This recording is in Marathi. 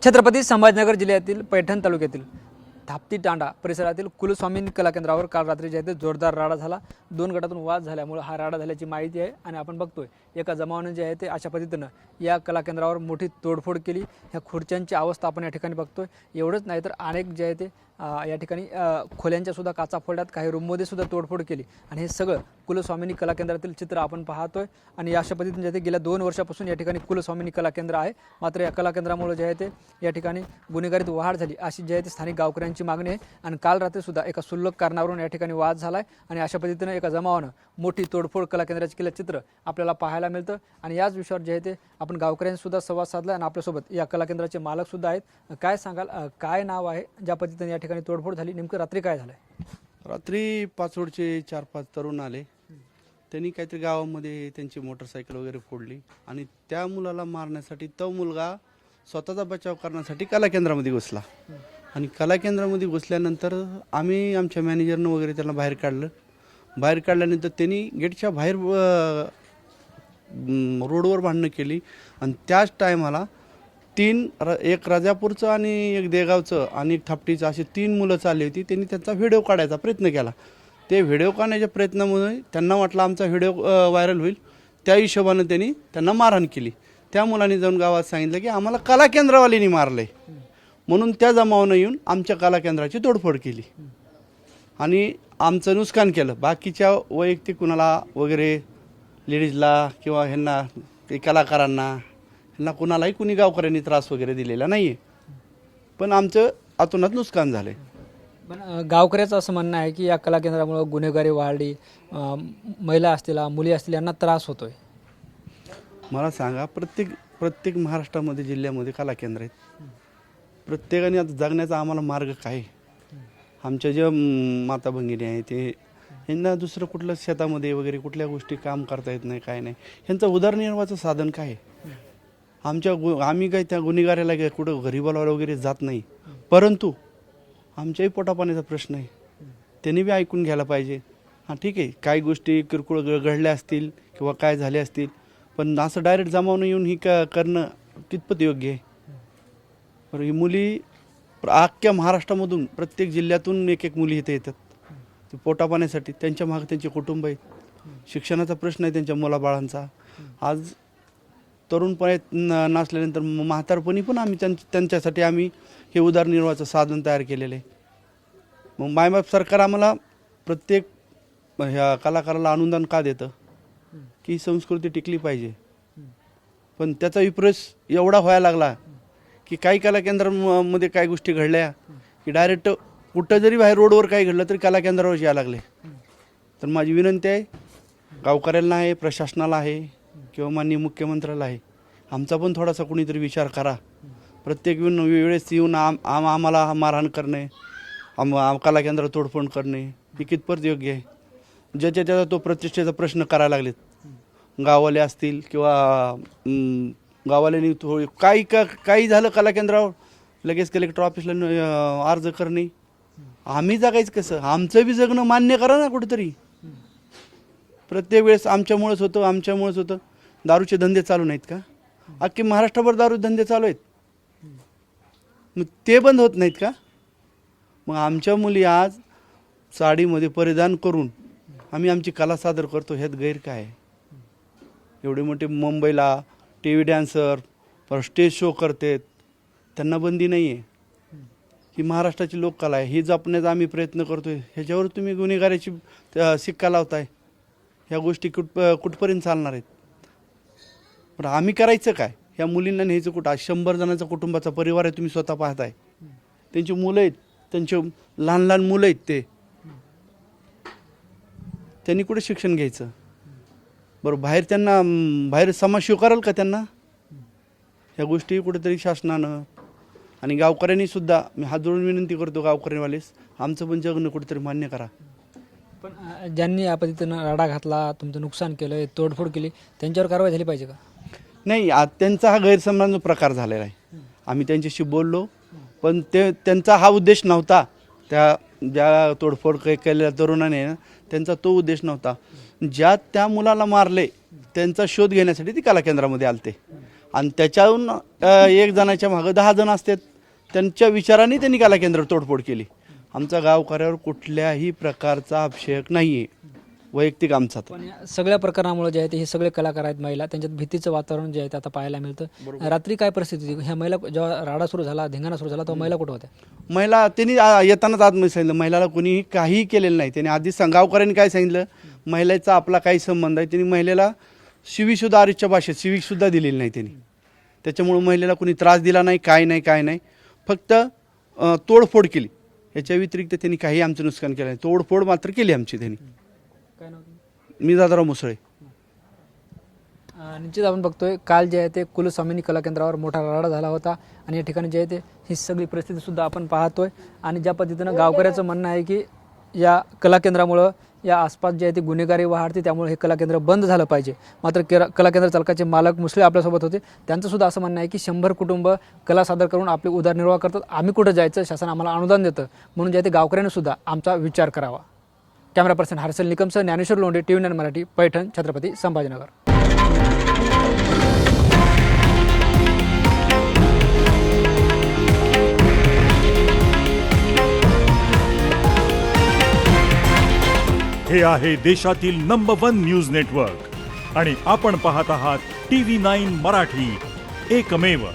छत्रपती संभाजीनगर जिल्ह्यातील पैठण तालुक्यातील धापती तांडा परिसरातील कुलस्वामी कला केंद्रावर काल रात्री जे आहे ते जोरदार राडा झाला। दोन गटातून वाद झाल्यामुळे हा राडा झाल्याची माहिती आहे आणि आपण बघतोय एका जमावाने जे आहे ते अशा पद्धतीनं या कला केंद्रावर मोठी तोडफोड केली। ह्या खुर्च्यांची अवस्था आपण या ठिकाणी बघतोय। एवढंच नाही तर अनेक जे आहे ते या ठिकाणी खोल्यांच्या सुद्धा काचा फोडल्यात, काही रूममध्ये सुद्धा तोडफोड केली आणि हे सगळं कुलस्वामिनी कला केंद्रातील चित्र आपण पाहतोय। आणि अशा पद्धतीने जे आहे ते गेल्या 2 वर्षापासून या ठिकाणी कुलस्वामिनी कला केंद्र आहे। मात्र या कला केंद्रामुळे जे आहे ते या ठिकाणी गुन्हेगारीत वाढ झाली अशी जे आहे ते स्थानिक गावकऱ्यांची मागणी आहे। आणि काल रात्री सुद्धा एका क्षुल्लक कारणावरून या ठिकाणी वाद झालाय आणि अशा पद्धतीने एका जमावानं मोठी तोडफोड कला केंद्राची केल्याचं चित्र आपल्याला पाहायला मिळतं। आणि याच विषयावर जे आहे ते आपण गावकऱ्यांशी सुद्धा संवाद साधला आणि आपल्यासोबत या कला केंद्राचे मालक सुद्धा आहेत। काय सांगाल, काय नाव आहे ज्या पद्धतीने या ठिकाणी तोडफोड झाली, नेमकं रात्री काय झालंय? रात्री पाचोडचे 4-5 तरुण आले। त्यांनी काहीतरी गावामध्ये त्यांची मोटरसायकल वगैरे फोडली आणि त्या मुलाला मारण्यासाठी तो मुलगा स्वतःचा बचाव करण्यासाठी कला केंद्रामध्ये घुसला आणि कला केंद्रामध्ये घुसल्यानंतर आम्ही आमच्या मॅनेजरनं वगैरे त्यांना बाहेर काढलं। बाहेर काढल्यानंतर त्यांनी गेटच्या बाहेर रोडवर भांडणं केली आणि त्याच टायमाला एक राजापूरचं आणि एक देगावचं आणि एक थापटीचं असे 3 मुलं चालली होती। त्यांनी त्यांचा व्हिडिओ काढायचा प्रयत्न केला। ते व्हिडिओ काढण्याच्या प्रयत्नामुळे त्यांना वाटलं आमचा व्हिडिओ व्हायरल होईल, त्या हिशोबानं त्यांनी त्यांना मारहाण केली। त्या मुलांनी जाऊन गावात सांगितलं की आम्हाला कला केंद्रवाल्यांनी मारलंय, म्हणून त्या जमावानं येऊन आमच्या कला केंद्राची तोडफोड केली आणि आमचं नुकसान केलं। बाकीच्या वैयक्तिक कुणाला वगैरे लेडीजला किंवा ह्यांना कलाकारांना ह्यांना कुणालाही कुणी गावकऱ्यांनी त्रास वगैरे दिलेला नाही आहे, पण आमचं आतोनात नुकसान झालं आहे। पण गावकऱ्याचं असं म्हणणं आहे की या कला केंद्रामुळे गुन्हेगारी वाढली, महिला असतील मुली असतील यांना त्रास होतोय। मला सांगा, प्रत्येक महाराष्ट्रामध्ये जिल्ह्यामध्ये कला केंद्र आहेत। प्रत्येकाने आता जगण्याचा आम्हाला मार्ग काय? आमच्या ज्या माता भगिनी आहे ते यांना दुसरं कुठलं शेतामध्ये वगैरे कुठल्या गोष्टी काम करता येत नाही, काय नाही। ह्यांचं उदरनिर्वाहाचं साधन काय आहे? आम्ही काही त्या गुन्हेगाराला कुठं घरी बोलावलं वगैरे जात नाही, परंतु आमच्याही पोटापाण्याचा प्रश्न आहे, त्यांनी बी ऐकून घ्यायला पाहिजे। हां ठीक आहे, काही गोष्टी किरकोळ घडल्या असतील किंवा काय झाले असतील, पण असं डायरेक्ट जमावून येऊन ही करणं कितपत योग्य आहे? बरं, ही मुली अख्ख्या महाराष्ट्रामधून प्रत्येक जिल्ह्यातून एक मुली इथे येतात ते पोटापाण्यासाठी। त्यांच्या मागे त्यांचे कुटुंब आहेत, शिक्षणाचा प्रश्न आहे त्यांच्या मुलाबाळांचा। आज तरुणपणात नसल्यानंतर म्हातारपणी पण आम्ही त्यांच्यासाठी आम्ही हे उदरनिर्वाहाचं साधन तयार केलेलं आहे। मग मायबाप सरकार आम्हाला प्रत्येक ह्या कलाकाराला अनुदान का देतं की संस्कृती टिकली पाहिजे, पण त्याचा विपरीत एवढा व्हायला लागला की काही कला केंद्रामध्ये काही गोष्टी घडल्या की डायरेक्ट कुठं जरी बाहेर रोडवर काही घडलं तरी कला केंद्रावर यायला लागले। तर माझी विनंती आहे गावकऱ्यांना आहे, प्रशासनाला आहे किंवा माननीय मुख्यमंत्र्याला आहे, आमचा पण थोडासा कोणीतरी विचार करा। प्रत्येक वेळेस येऊन आम्हाला मारहाण करणे, कला केंद्र तोडफोड करणे हे कितपत योग्य आहे? ज्याच्या त्याचा तो प्रतिष्ठेचा प्रश्न करायला लागलेत, गाववाले असतील किंवा गाववाल्यांनी काही झालं कला केंद्रावर लगेच कलेक्टर ऑफिसला अर्ज करणे। आम्ही जगायचं कसं? आमचं बी जगणं मान्य करा ना कुठेतरी। प्रत्येक वेळेस आमच्यामुळेच होतं। दारूचे धंदे चालू नाहीत का? अख्खे महाराष्ट्रभर दारू धंदे चालू आहेत, मग ते बंद होत नाहीत का? मग आमच्या मुली आज साडीमध्ये परिधान करून आम्ही आमची कला सादर करतो, ह्यात गैर काय आहे? एवढे मोठे मुंबईला TV डॅन्सर पर स्टेज शो करतात, त्यांना बंदी नाही आहे। ही महाराष्ट्राची लोककला आहे, ही जपण्याचा आम्ही प्रयत्न करतोय। ह्याच्यावर तुम्ही गुन्हेगाराची शिक्का लावताय, ह्या गोष्टी कुठपर्यंत चालणार आहेत? पण आम्ही करायचं काय? ह्या मुलींना न्यायचं कुठं? 100 जणांचा कुटुंबाचा परिवार आहे, तुम्ही स्वतः पाहताय। त्यांची मुलं आहेत, त्यांचे लहान मुलं आहेत, त्यांनी कुठे शिक्षण घ्यायचं? बरं, बाहेर समाज स्वीकारेल का त्यांना? ह्या गोष्टी कुठेतरी शासनानं आणि गावकऱ्यांनी सुद्धा, मी हात जोडून विनंती करतो गावकऱ्यांवालेस, आमचं पण जगणं कुठेतरी मान्य करा। पण ज्यांनी या पद्धतीनं राडा घातला, तुमचं नुकसान केलं, तोडफोड केली, त्यांच्यावर कारवाई झाली पाहिजे का? नाही, त्यांचा हा गैरसमजाचा प्रकार झालेला आहे। आम्ही त्यांच्याशी बोललो, पण त्यांचा हा उद्देश नव्हता। ज्या तोडफोड केलेल्या तरुणाने त्यांचा तो उद्देश नव्हता। त्या मुलाला मारले त्यांचा शोध घेण्यासाठी ती कला केंद्रामध्ये आलते आणि त्याच्याहून एक जणाच्या मागं 10 जण असतात. त्यांच्या विचाराने त्यांनी कला केंद्र तोडफोड केली. आमचा गावकऱ्यावर कुठल्याही प्रकारचा अभिषेक नाही आहे, वैयक्तिक आमचा. पण या सगळ्या प्रकरणामुळे जे आहे ते हे सगळे कलाकार आहेत महिला, त्यांच्यात भीतीचं वातावरण जे आहे ते आता पाहायला मिळतं. रात्री काय परिस्थिती होती? ह्या महिला जेव्हा राडा सुरू झाला, धिंगाणा सुरू झाला, तेव्हा महिला कुठं होत्या? महिला त्यांनी येतानाच आतमध्ये सांगितलं, महिलाला कोणीही काहीही केलेलं नाही. त्यांनी आधी गावकऱ्यांनी काय सांगितलं, महिलेचा आपला काही संबंध आहे. त्यांनी महिलेला शिवीसुद्धा आरिच्या भाषेत शिवीसुद्धा दिलेली नाही त्यांनी. त्याच्यामुळे महिलेला कोणी त्रास दिला नाही, काय नाही. फक्त तोडफोड केली. याच्या व्यतिरिक्त त्यांनी काही आमचं नुकसान केलं नाही. तोडफोड मात्र केली आमची त्यांनी. काय नव्हतं? मी दादाराव मुसळे. निश्चित आपण बघतोय काल जे आहे ते कुलस्वामिनी कला केंद्रावर मोठा राडा झाला होता आणि या ठिकाणी जे आहे ते ही सगळी परिस्थिती सुद्धा आपण पाहतोय. आणि ज्या पद्धतीनं गावकऱ्याचं म्हणणं आहे की या कला केंद्रामुळं या आसपास जे आहे ते गुन्हेगारी वाढते, त्यामुळे हे कला केंद्र बंद झालं पाहिजे. मात्र कला केंद्र चालकाचे मालक मुसळे आपल्यासोबत होते. त्यांचं सुद्धा असं म्हणणं आहे की 100 कुटुंब कला सादर करून आपले उदरनिर्वाह करतात. आम्ही कुठं जायचं, शासन आम्हाला अनुदान देतं, म्हणून जे आहे ते गावकऱ्यांनी सुद्धा आमचा विचार करावा. कॅमेरा पर्सन हर्षल निकमसह ज्ञानेश्वर लोंढे, TV9 मराठी, पैठण, छत्रपती संभाजीनगर. हे आहे देशातील नंबर 1 न्यूज नेटवर्क आणि आपण पाहत आहात TV9 मराठी, एकमेव.